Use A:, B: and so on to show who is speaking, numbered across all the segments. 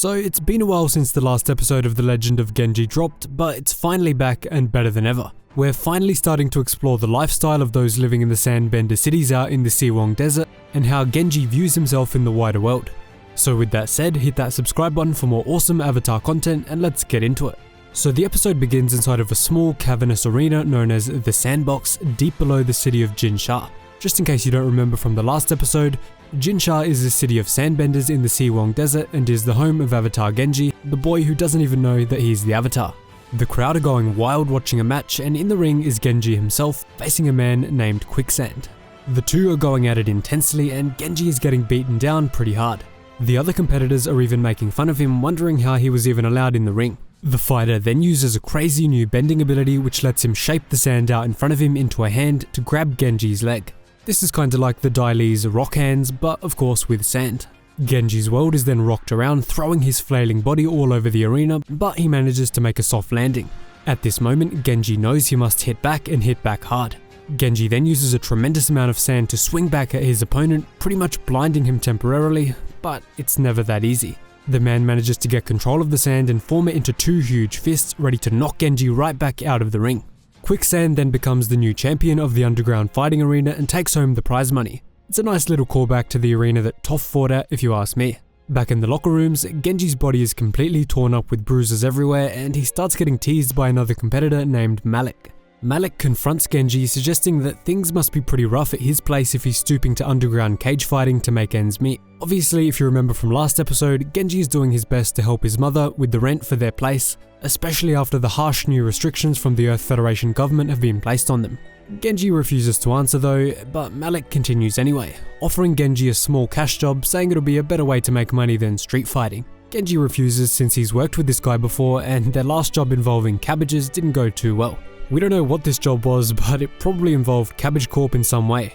A: So it's been a while since the last episode of The Legend of Genji dropped, but it's finally back and better than ever. We're finally starting to explore the lifestyle of those living in the Sandbender cities out in the Si Wong desert, and how Genji views himself in the wider world. So with that said, hit that subscribe button for more awesome Avatar content, and let's get into it. So the episode begins inside of a small cavernous arena known as the Sandbox, deep below the city of Jinsha. Just in case you don't remember from the last episode, Jinsha is the city of Sandbenders in the Si Wong desert and is the home of Avatar Genji, the boy who doesn't even know that he's the Avatar. The crowd are going wild watching a match, and in the ring is Genji himself facing a man named Quicksand. The two are going at it intensely and Genji is getting beaten down pretty hard. The other competitors are even making fun of him, wondering how he was even allowed in the ring. The fighter then uses a crazy new bending ability which lets him shape the sand out in front of him into a hand to grab Genji's leg. This is kinda like the Dai Li's rock hands, but of course with sand. Genji's world is then rocked around, throwing his flailing body all over the arena, but he manages to make a soft landing. At this moment, Genji knows he must hit back and hit back hard. Genji then uses a tremendous amount of sand to swing back at his opponent, pretty much blinding him temporarily, but it's never that easy. The man manages to get control of the sand and form it into two huge fists, ready to knock Genji right back out of the ring. Quicksand then becomes the new champion of the underground fighting arena and takes home the prize money. It's a nice little callback to the arena that Toph fought at, if you ask me. Back in the locker rooms, Genji's body is completely torn up with bruises everywhere, and he starts getting teased by another competitor named Malik. Malik confronts Genji, suggesting that things must be pretty rough at his place if he's stooping to underground cage fighting to make ends meet. Obviously, if you remember from last episode, Genji is doing his best to help his mother with the rent for their place, especially after the harsh new restrictions from the Earth Federation government have been placed on them. Genji refuses to answer though, but Malik continues anyway, offering Genji a small cash job, saying it'll be a better way to make money than street fighting. Genji refuses since he's worked with this guy before and their last job involving cabbages didn't go too well. We don't know what this job was, but it probably involved Cabbage Corp in some way.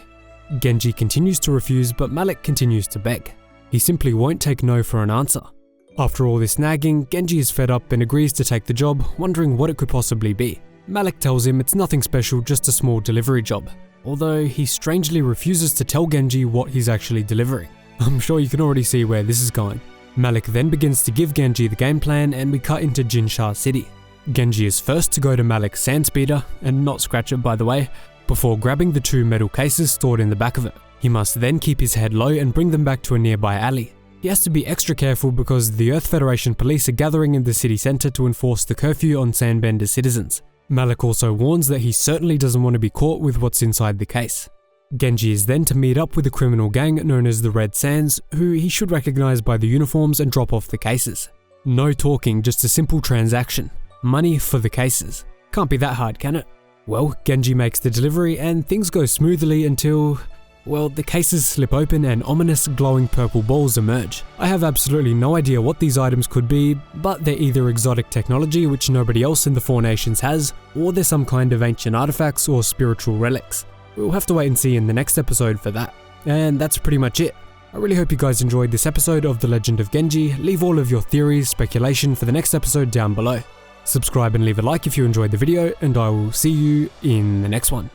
A: Genji continues to refuse, but Malik continues to beg. He simply won't take no for an answer. After all this nagging, Genji is fed up and agrees to take the job, wondering what it could possibly be. Malik tells him it's nothing special, just a small delivery job, although he strangely refuses to tell Genji what he's actually delivering. I'm sure you can already see where this is going. Malik then begins to give Genji the game plan and we cut into Jinsha City. Genji is first to go to Malik's sand speeder, and not scratch it by the way, before grabbing the two metal cases stored in the back of it. He must then keep his head low and bring them back to a nearby alley. He has to be extra careful because the Earth Federation police are gathering in the city center to enforce the curfew on Sandbender citizens. Malik also warns that he certainly doesn't want to be caught with what's inside the case. Genji is then to meet up with a criminal gang known as the Red Sands, who he should recognize by the uniforms, and drop off the cases. No talking, just a simple transaction. Money for the cases. Can't be that hard, can it? Well, Genji makes the delivery and things go smoothly until, well, the cases slip open and ominous glowing purple balls emerge. I have absolutely no idea what these items could be, but they're either exotic technology which nobody else in the Four Nations has, or they're some kind of ancient artifacts or spiritual relics. We'll have to wait and see in the next episode for that. And that's pretty much it. I really hope you guys enjoyed this episode of The Legend of Genji. Leave all of your theories, speculation for the next episode down below. Subscribe and leave a like if you enjoyed the video, and I will see you in the next one.